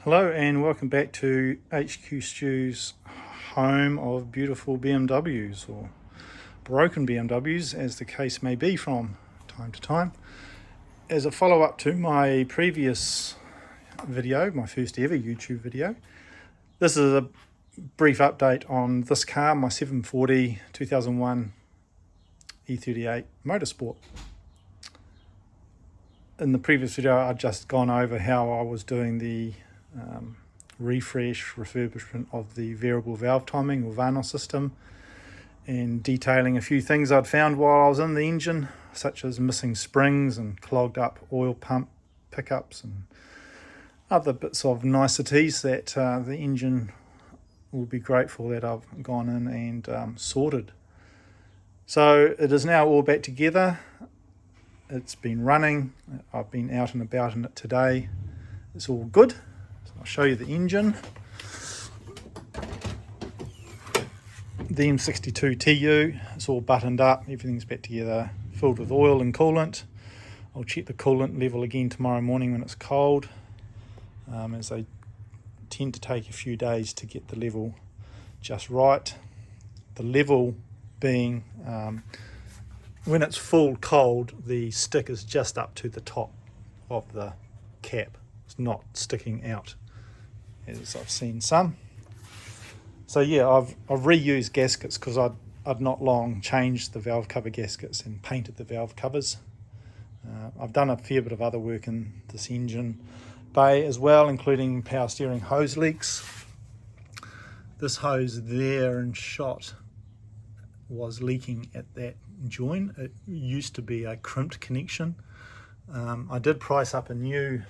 Hello and welcome back to HQSTU's home of beautiful BMWs, or broken BMWs as the case may be from time to time. As a follow-up to my previous video, my first ever YouTube video, this is a brief update on this car, my 740 2001 E38 Motorsport. In the previous video I'd just gone over how I was doing the refurbishment of the variable valve timing or VANO system, and detailing a few things I'd found while I was in the engine, such as missing springs and clogged up oil pump pickups and other bits of niceties that the engine will be grateful that I've gone in and sorted. So it is now all back together. It's been running. I've been out and about in it today. It's all good. So I'll show you the engine. The M62TU, it's all buttoned up, everything's back together, filled with oil and coolant. I'll check the coolant level again tomorrow morning when it's cold, as they tend to take a few days to get the level just right. The level being, when it's full cold, the stick is just up to the top of the cap. It's not sticking out, as I've seen some. So yeah, I've reused gaskets because I'd not long changed the valve cover gaskets and painted the valve covers. I've done a fair bit of other work in this engine bay as well, including power steering hose leaks. This hose there in shot was leaking at that join. It used to be a crimped connection. I did price up a new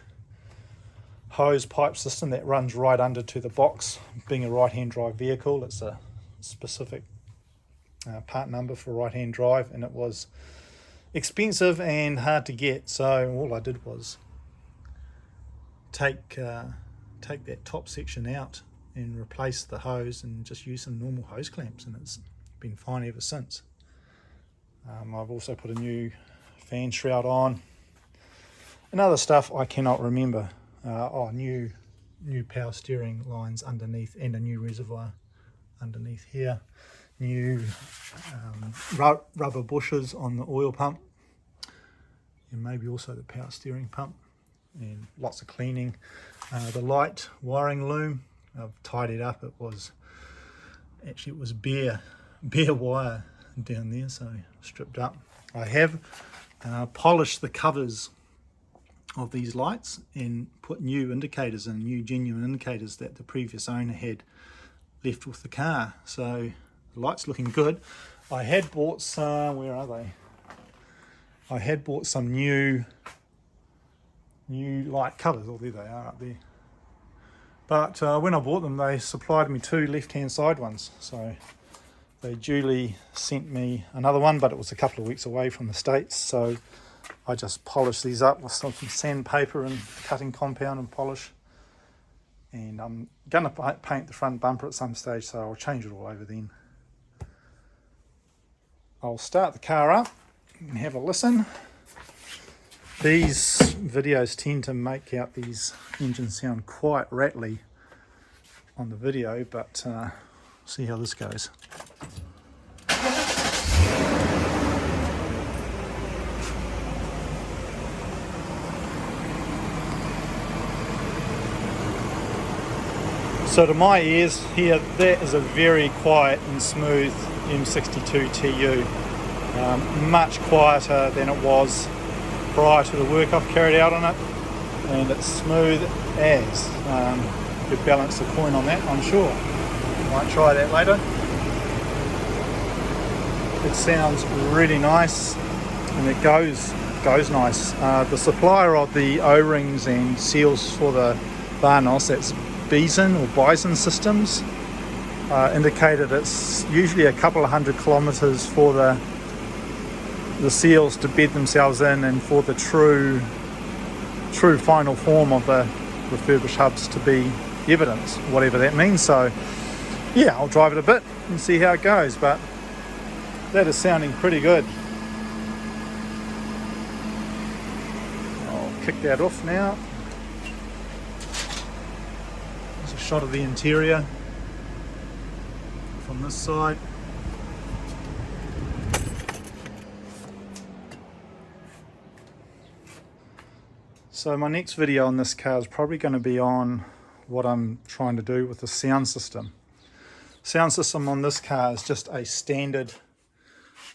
hose pipe system that runs right under to the box. Being a right-hand drive vehicle, it's a specific part number for right-hand drive, and it was expensive and hard to get, so all I did was take that top section out and replace the hose and just use some normal hose clamps, and it's been fine ever since. I've also put a new fan shroud on and other stuff I cannot remember. New power steering lines underneath and a new reservoir underneath here. New rubber bushes on the oil pump, and maybe also the power steering pump, and lots of cleaning. The light wiring loom, I've tidied up. It was bare wire down there, so stripped up. I have polished the covers of these lights and put new indicators in, new genuine indicators that the previous owner had left with the car. So the light's looking good. I had bought some, where are they? I had bought some new light colours. Oh, there they are up there. But when I bought them, they supplied me two left-hand side ones. So they duly sent me another one, but it was a couple of weeks away from the States. So I just polished these up with some sandpaper and cutting compound and polish. And I'm going to paint the front bumper at some stage, so I'll change it all over then. I'll start the car up and have a listen. These videos tend to make out these engines sound quite rattly on the video, but see how this goes. So to my ears here, that is a very quiet and smooth M62TU. Much quieter than it was prior to the work I've carried out on it, and it's smooth as. Could balance the coin on that, I'm sure. Might try that later. It sounds really nice, and it goes nice. The supplier of the O-rings and seals for the VANOS, that's Bison Systems, indicated it's usually a couple of 100 kilometres for the seals to bed themselves in, and for the true final form of the refurbished hubs to be evidence, whatever that means. So yeah, I'll drive it a bit and see how it goes, but that is sounding pretty good. I'll kick that off now. a shot of the interior from this side. So my next video on this car is probably going to be on what I'm trying to do with the sound system. Sound system on this car is just a standard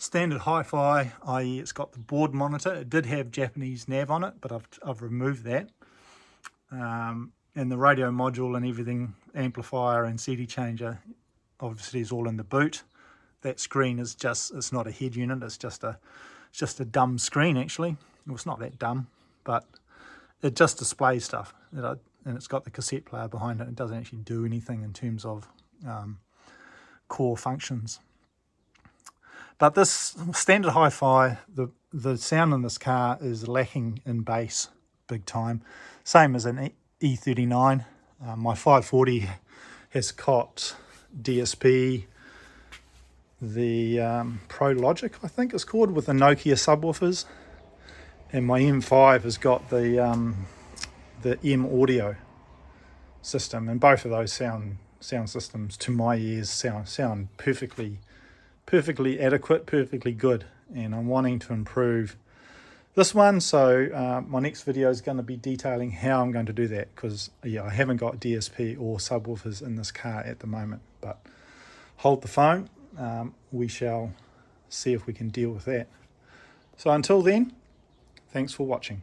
hi-fi, i.e. it's got the board monitor. It did have Japanese nav on it, but I've removed that. And the radio module and everything, amplifier and CD changer, obviously is all in the boot. That screen is just, it's not a head unit, it's just a dumb screen actually. Well, it's not that dumb, but it just displays stuff. And it's got the cassette player behind it. It doesn't actually do anything in terms of core functions. But this standard hi-fi, the sound in this car is lacking in bass big time. Same as an E39. My 540 has got DSP, the Pro Logic I think it's called, with the Nokia subwoofers, and my M5 has got the M audio system, and both of those sound systems to my ears sound perfectly adequate, perfectly good, and I'm wanting to improve this one. So my next video is going to be detailing how I'm going to do that, because yeah, I haven't got DSP or subwoofers in this car at the moment. But hold the phone, we shall see if we can deal with that. So until then, thanks for watching.